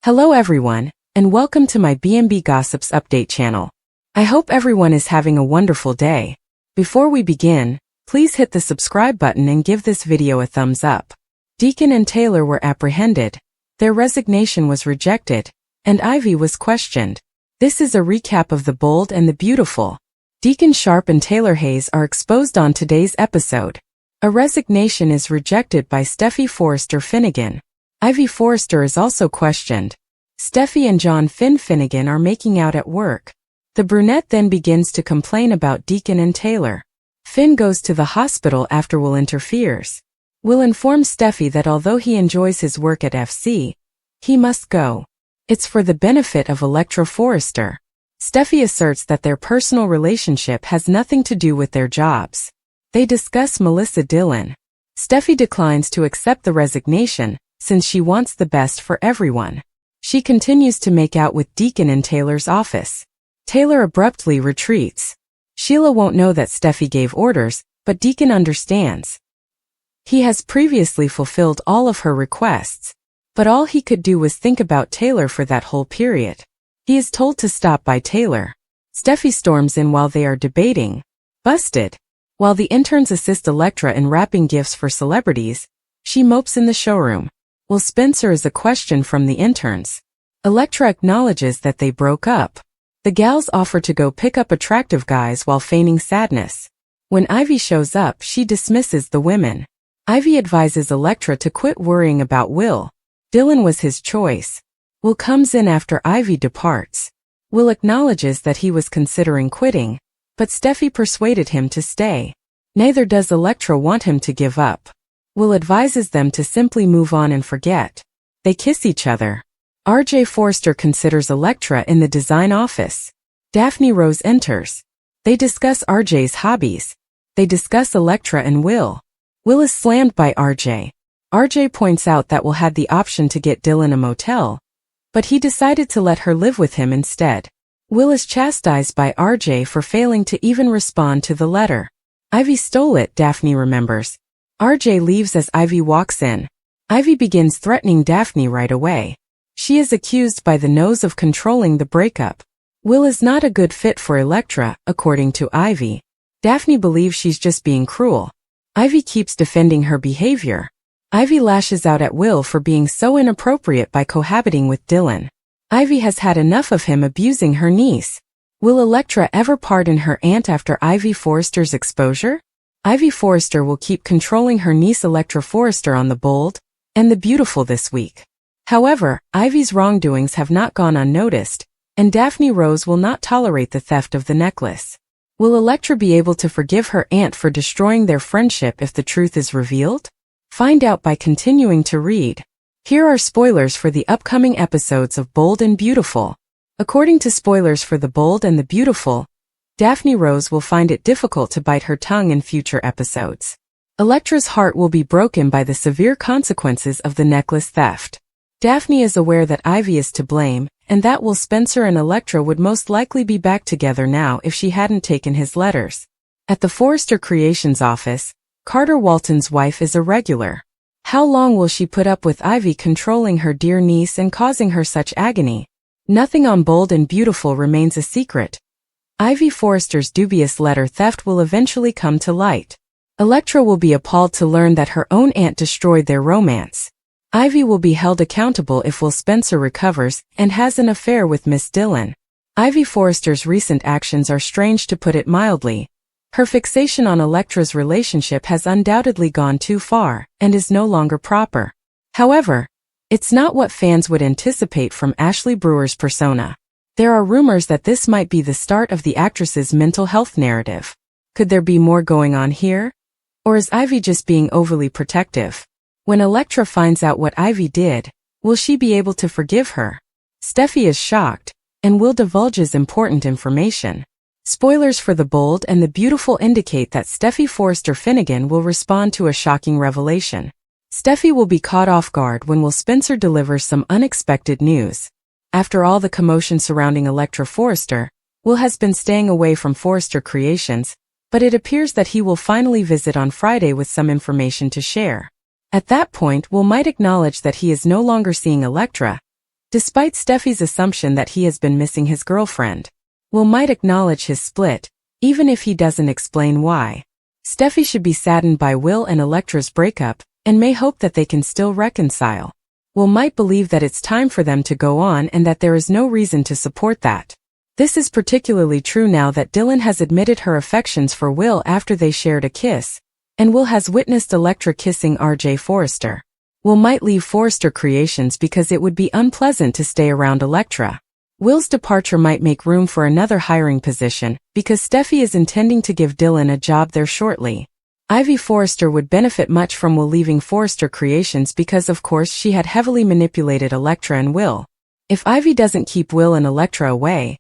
Hello everyone, and welcome to my B&B Gossips update channel. I hope everyone is having a wonderful day. Before we begin, please hit the subscribe button and give this video a thumbs up. Deacon and Taylor were apprehended, their resignation was rejected, and Ivy was questioned. This is a recap of The Bold and the Beautiful. Deacon Sharp and Taylor Hayes are exposed on today's episode. A resignation is rejected by Steffi Forrester Finnegan. Ivy Forrester is also questioned. Steffi and John Finnegan are making out at work. The brunette then begins to complain about Deacon and Taylor. Finn goes to the hospital after Will interferes. Will informs Steffi that although he enjoys his work at FC, he must go. It's for the benefit of Electra Forrester. Steffi asserts that their personal relationship has nothing to do with their jobs. They discuss Melissa Dillon. Steffi declines to accept the resignation, since she wants the best for everyone. She continues to make out with Deacon in Taylor's office. Taylor abruptly retreats. Sheila won't know that Steffi gave orders, but Deacon understands. He has previously fulfilled all of her requests, but all he could do was think about Taylor for that whole period. He is told to stop by Taylor. Steffi storms in while they are debating. Busted. While the interns assist Electra in wrapping gifts for celebrities, she mopes in the showroom. Will Spencer is a question from the interns. Electra acknowledges that they broke up. The gals offer to go pick up attractive guys while feigning sadness. When Ivy shows up, she dismisses the women. Ivy advises Electra to quit worrying about Will. Dylan was his choice. Will comes in after Ivy departs. Will acknowledges that he was considering quitting, but Steffi persuaded him to stay. Neither does Electra want him to give up. Will advises them to simply move on and forget. They kiss each other. RJ Forrester considers Electra in the design office. Daphne Rose enters. They discuss RJ's hobbies. They discuss Electra and Will. Will is slammed by RJ. RJ points out that Will had the option to get Dylan a motel, but he decided to let her live with him instead. Will is chastised by RJ for failing to even respond to the letter. Ivy stole it, Daphne remembers. RJ leaves as Ivy walks in. Ivy begins threatening Daphne right away. She is accused by the nose of controlling the breakup. Will is not a good fit for Electra, according to Ivy. Daphne believes she's just being cruel. Ivy keeps defending her behavior. Ivy lashes out at Will for being so inappropriate by cohabiting with Dylan. Ivy has had enough of him abusing her niece. Will Electra ever pardon her aunt after Ivy Forrester's exposure? Ivy Forrester will keep controlling her niece Electra Forrester on The Bold and the Beautiful this week. However, Ivy's wrongdoings have not gone unnoticed, and Daphne Rose will not tolerate the theft of the necklace. Will Electra be able to forgive her aunt for destroying their friendship if the truth is revealed? Find out by continuing to read. Here are spoilers for the upcoming episodes of Bold and Beautiful. According to spoilers for The Bold and the Beautiful, Daphne Rose will find it difficult to bite her tongue in future episodes. Electra's heart will be broken by the severe consequences of the necklace theft. Daphne is aware that Ivy is to blame, and that Will Spencer and Electra would most likely be back together now if she hadn't taken his letters. At the Forrester Creations office, Carter Walton's wife is a regular. How long will she put up with Ivy controlling her dear niece and causing her such agony? Nothing on Bold and Beautiful remains a secret. Ivy Forrester's dubious letter theft will eventually come to light. Electra will be appalled to learn that her own aunt destroyed their romance. Ivy will be held accountable if Will Spencer recovers and has an affair with Miss Dillon. Ivy Forrester's recent actions are strange to put it mildly. Her fixation on Electra's relationship has undoubtedly gone too far and is no longer proper. However, it's not what fans would anticipate from Ashley Brewer's persona. There are rumors that this might be the start of the actress's mental health narrative. Could there be more going on here? Or is Ivy just being overly protective? When Electra finds out what Ivy did, will she be able to forgive her? Steffi is shocked, and Will divulges important information. Spoilers for The Bold and the Beautiful indicate that Steffi Forrester Finnegan will respond to a shocking revelation. Steffi will be caught off guard when Will Spencer delivers some unexpected news. After all the commotion surrounding Electra Forrester, Will has been staying away from Forrester Creations, but it appears that he will finally visit on Friday with some information to share. At that point, Will might acknowledge that he is no longer seeing Electra, Despite Steffi's assumption that he has been missing his girlfriend, Will might acknowledge his split, even if he doesn't explain why. Steffi should be saddened by Will and Elektra's breakup, and may hope that they can still reconcile. Will might believe that it's time for them to go on and that there is no reason to support that. This is particularly true now that Dylan has admitted her affections for Will after they shared a kiss, and Will has witnessed Elektra kissing R.J. Forrester. Will might leave Forrester Creations because it would be unpleasant to stay around Elektra. Will's departure might make room for another hiring position, because Steffi is intending to give Dylan a job there shortly. Ivy Forrester would benefit much from Will leaving Forrester Creations because of course she had heavily manipulated Elektra and Will. If Ivy doesn't keep Will and Elektra away,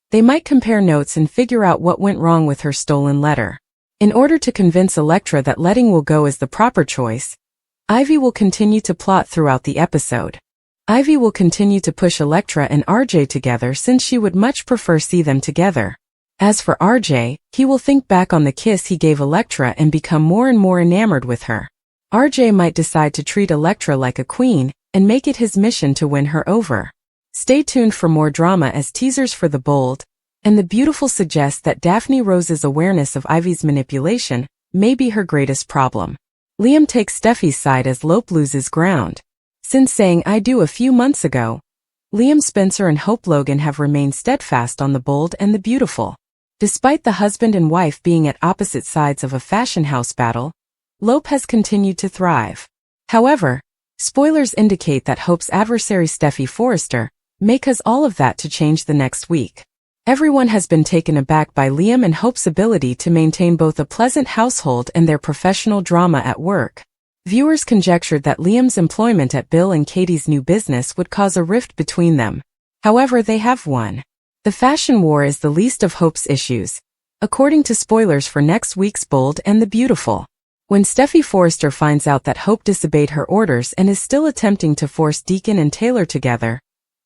they might compare notes and figure out what went wrong with her stolen letter. In order to convince Elektra that letting Will go is the proper choice, Ivy will continue to plot throughout the episode. Ivy will continue to push Elektra and RJ together since she would much prefer see them together. As for RJ, he will think back on the kiss he gave Elektra and become more and more enamored with her. RJ might decide to treat Elektra like a queen and make it his mission to win her over. Stay tuned for more drama as teasers for The Bold and the Beautiful suggest that Daphne Rose's awareness of Ivy's manipulation may be her greatest problem. Liam takes Steffi's side as Lope loses ground. Since saying "I do" a few months ago, Liam Spencer and Hope Logan have remained steadfast on The Bold and the Beautiful. Despite the husband and wife being at opposite sides of a fashion house battle, Lope has continued to thrive. However, spoilers indicate that Hope's adversary Steffi Forrester may cause all of that to change the next week. Everyone has been taken aback by Liam and Hope's ability to maintain both a pleasant household and their professional drama at work. Viewers conjectured that Liam's employment at Bill and Katie's new business would cause a rift between them. However, they have won. The fashion war is the least of Hope's issues, according to spoilers for next week's Bold and the Beautiful. When Steffi Forrester finds out that Hope disobeyed her orders and is still attempting to force Deacon and Taylor together,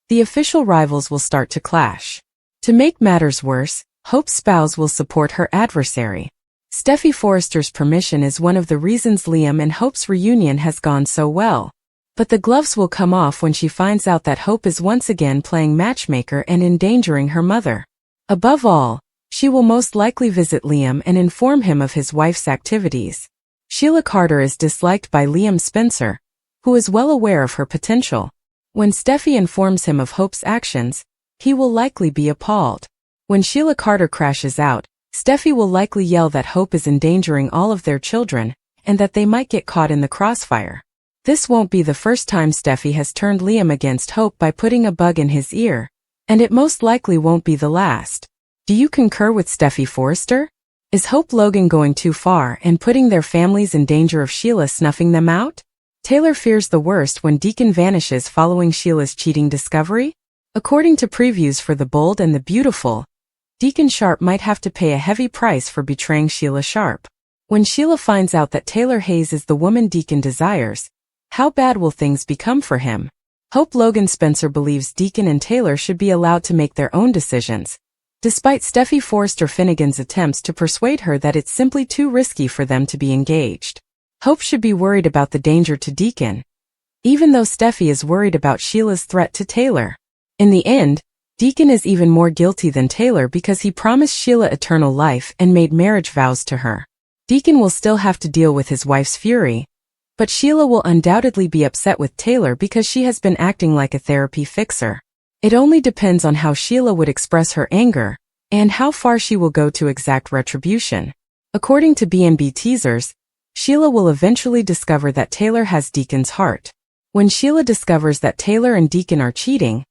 the official rivals will start to clash. To make matters worse, Hope's spouse will support her adversary. Steffi Forrester's permission is one of the reasons Liam and Hope's reunion has gone so well. But the gloves will come off when she finds out that Hope is once again playing matchmaker and endangering her mother. Above all, she will most likely visit Liam and inform him of his wife's activities. Sheila Carter is disliked by Liam Spencer, who is well aware of her potential. When Steffi informs him of Hope's actions, he will likely be appalled. When Sheila Carter crashes out, Steffi will likely yell that Hope is endangering all of their children, and that they might get caught in the crossfire. This won't be the first time Steffi has turned Liam against Hope by putting a bug in his ear, and it most likely won't be the last. Do you concur with Steffi Forrester? Is Hope Logan going too far and putting their families in danger of Sheila snuffing them out? Taylor fears the worst when Deacon vanishes following Sheila's cheating discovery. According to previews for The Bold and the Beautiful, Deacon Sharp might have to pay a heavy price for betraying Sheila Sharp. When Sheila finds out that Taylor Hayes is the woman Deacon desires, how bad will things become for him? Hope Logan Spencer believes Deacon and Taylor should be allowed to make their own decisions, despite Steffi Forrester Finnegan's attempts to persuade her that it's simply too risky for them to be engaged. Hope should be worried about the danger to Deacon, even though Steffi is worried about Sheila's threat to Taylor. In the end, Deacon is even more guilty than Taylor because he promised Sheila eternal life and made marriage vows to her. Deacon will still have to deal with his wife's fury, but Sheila will undoubtedly be upset with Taylor because she has been acting like a therapy fixer. It only depends on how Sheila would express her anger, and how far she will go to exact retribution. According to B&B teasers, Sheila will eventually discover that Taylor has Deacon's heart. When Sheila discovers that Taylor and Deacon are cheating,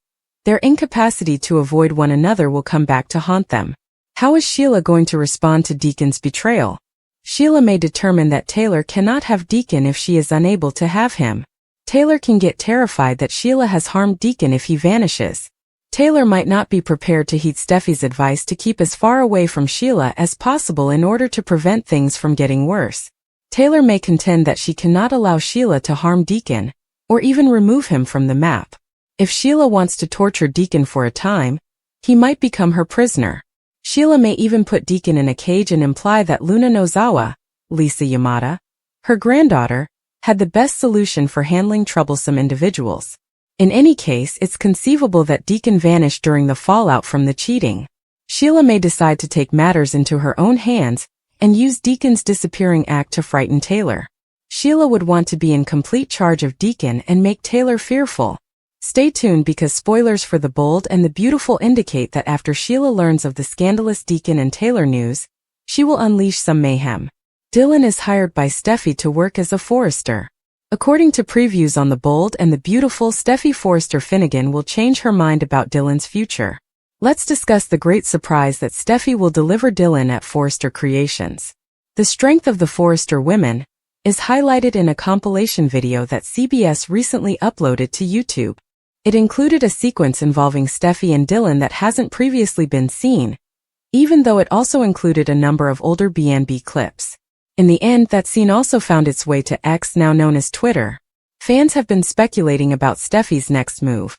their incapacity to avoid one another will come back to haunt them. How is Sheila going to respond to Deacon's betrayal? Sheila may determine that Taylor cannot have Deacon if she is unable to have him. Taylor can get terrified that Sheila has harmed Deacon if he vanishes. Taylor might not be prepared to heed Steffi's advice to keep as far away from Sheila as possible in order to prevent things from getting worse. Taylor may contend that she cannot allow Sheila to harm Deacon, or even remove him from the map. If Sheila wants to torture Deacon for a time, he might become her prisoner. Sheila may even put Deacon in a cage and imply that Luna Nozawa, Lisa Yamada, her granddaughter, had the best solution for handling troublesome individuals. In any case, it's conceivable that Deacon vanished during the fallout from the cheating. Sheila may decide to take matters into her own hands and use Deacon's disappearing act to frighten Taylor. Sheila would want to be in complete charge of Deacon and make Taylor fearful. Stay tuned because spoilers for The Bold and the Beautiful indicate that after Sheila learns of the scandalous Deacon and Taylor news, she will unleash some mayhem. Dylan is hired by Steffi to work as a forester. According to previews on The Bold and the Beautiful, Steffi Forrester Finnegan will change her mind about Dylan's future. Let's discuss the great surprise that Steffi will deliver Dylan at Forrester Creations. The strength of the Forrester women is highlighted in a compilation video that CBS recently uploaded to YouTube. It included a sequence involving Steffi and Dylan that hasn't previously been seen, even though it also included a number of older B&B clips. In the end, that scene also found its way to X, now known as Twitter. Fans have been speculating about Steffi's next move,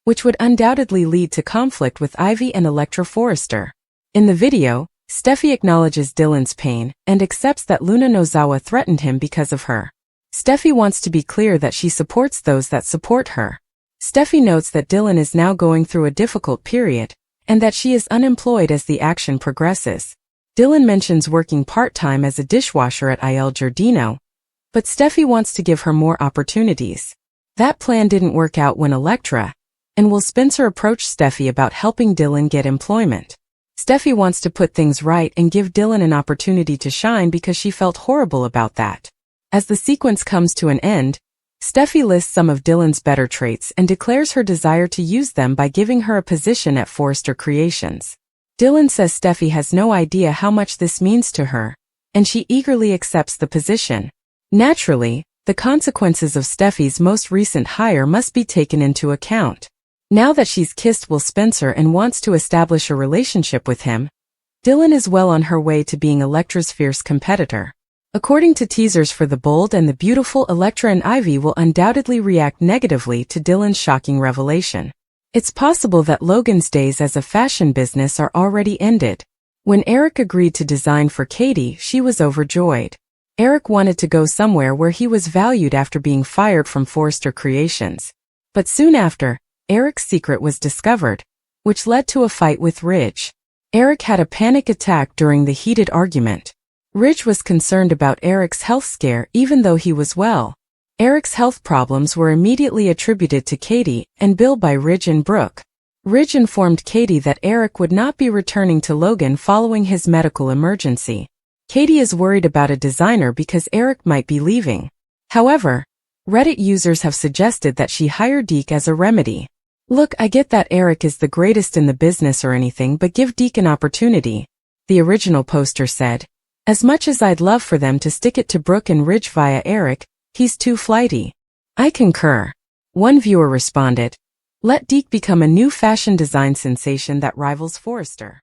which would undoubtedly lead to conflict with Ivy and Elektra Forrester. In the video, Steffi acknowledges Dylan's pain and accepts that Luna Nozawa threatened him because of her. Steffi wants to be clear that she supports those that support her. Steffi notes that Dylan is now going through a difficult period, and that she is unemployed as the action progresses. Dylan mentions working part-time as a dishwasher at Il Giardino, but Steffi wants to give her more opportunities. That plan didn't work out when Elektra and Will Spencer approached Steffi about helping Dylan get employment. Steffi wants to put things right and give Dylan an opportunity to shine because she felt horrible about that. As the sequence comes to an end, Steffi lists some of Dylan's better traits and declares her desire to use them by giving her a position at Forrester Creations. Dylan says Steffi has no idea how much this means to her, and she eagerly accepts the position. Naturally, the consequences of Steffi's most recent hire must be taken into account. Now that she's kissed Will Spencer and wants to establish a relationship with him, Dylan is well on her way to being Elektra's fierce competitor. According to teasers for The Bold and the Beautiful, Elektra and Ivy will undoubtedly react negatively to Dylan's shocking revelation. It's possible that Logan's days as a fashion business are already ended. When Eric agreed to design for Katie, she was overjoyed. Eric wanted to go somewhere where he was valued after being fired from Forrester Creations. But soon after, Eric's secret was discovered, which led to a fight with Ridge. Eric had a panic attack during the heated argument. Ridge was concerned about Eric's health scare even though he was well. Eric's health problems were immediately attributed to Katie and billed by Ridge and Brooke. Ridge informed Katie that Eric would not be returning to Logan following his medical emergency. Katie is worried about a designer because Eric might be leaving. However, Reddit users have suggested that she hire Deke as a remedy. Look, I get that Eric is the greatest in the business or anything, but give Deke an opportunity. The original poster said, as much as I'd love for them to stick it to Brooke and Ridge via Eric, he's too flighty. I concur. One viewer responded, let Deke become a new fashion design sensation that rivals Forrester.